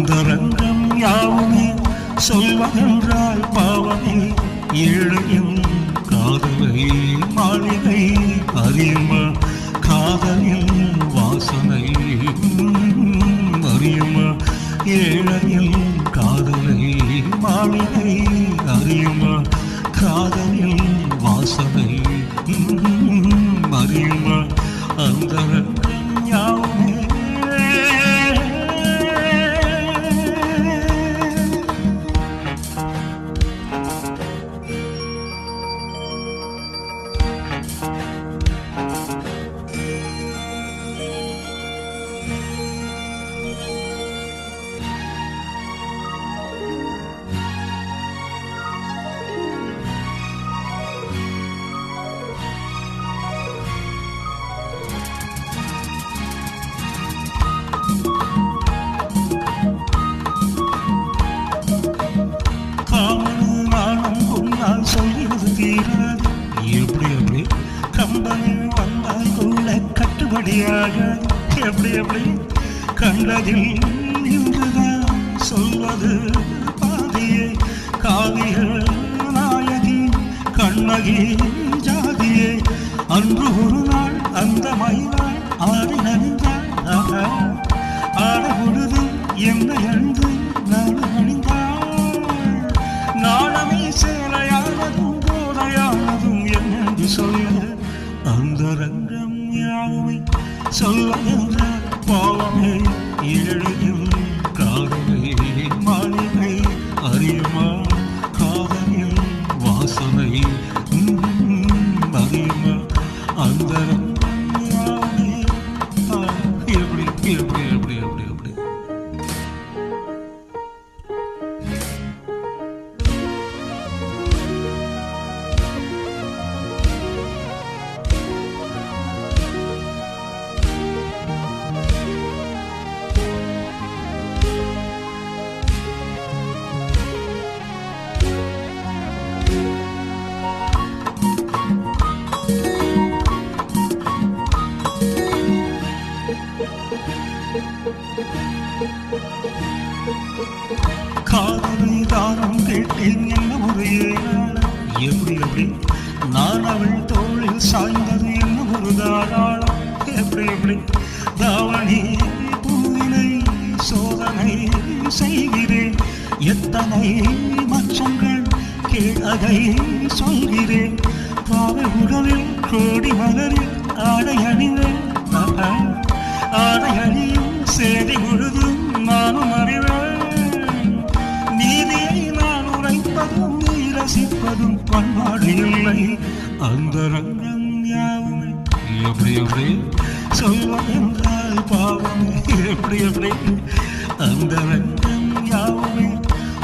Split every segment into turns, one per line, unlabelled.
அந்தரங்கம் யாவுமே சொல்வதென்றால் பாவமே ஏழையும் காதலை மாளிகை அறியுமா காதலில் வாசனை அறியுமா ஏழையில் காதலை மாளிகை அறியுமா காதலில் வாசனை அறியுமா அந்தரங்கம் யாவுமே சொல்கிறது தீராது எப்படி எப்படி கம்பனி வந்தால் கூட கட்டுப்படியாக எப்படி எப்படி கண்டதில் நின்றுதான் சொல்வது பாதியே காவிய நாயகி கண்ணகி ஜாதியே அன்று ஒரு நாள் அந்த மயிலாள் ஆடி நனிந்தாள் ஆட பொழுது என்னை அணிந்து நாடு அணிந்தாள் நாடமே சேலையானதும் போதையானதும் என்னென்று சொல்ல அந்தரங்கம் யாவுமே சொல்ல பாவமே ஏழையும் காதலை மாளிகை அறியுமா காதலில் வாசனை அறியுமா அந்தரங்கம் யாவுமே எப்படி எப்படி எப்படி எப்படி எப்படி காதலை தானம் கேட்டேன் என்ன ஒரு ஏழாளம் எப்படி எப்படி நான் அவள் தோளில் சாய்ந்தது என்ன ஒரு தாராளம் எப்படி எப்படி தாவணி பூவினை சோதனை செய்கிறேன் எத்தனை மச்சங்கள் கேளதை சொல்கிறேன் பாவை உடலில் கோடி மலரில் ஆடை அணிவேன் ஆடை அணியும் சேதி முழுதும் நானும் அறிவேன் நீதியை நான் உரைப்பதும் நீ ரசிப்பதும் பண்பாடு இல்லை அந்தரங்கம் யாவுமே எப்படி எப்படி சொல்வதென்றால் பாவமே எப்படி எப்படி அந்தரங்கம் யாவுமே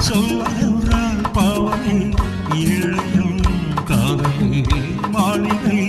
சொல்வதென்றால் பாவமே ஏழையும் காதலை மாளிகை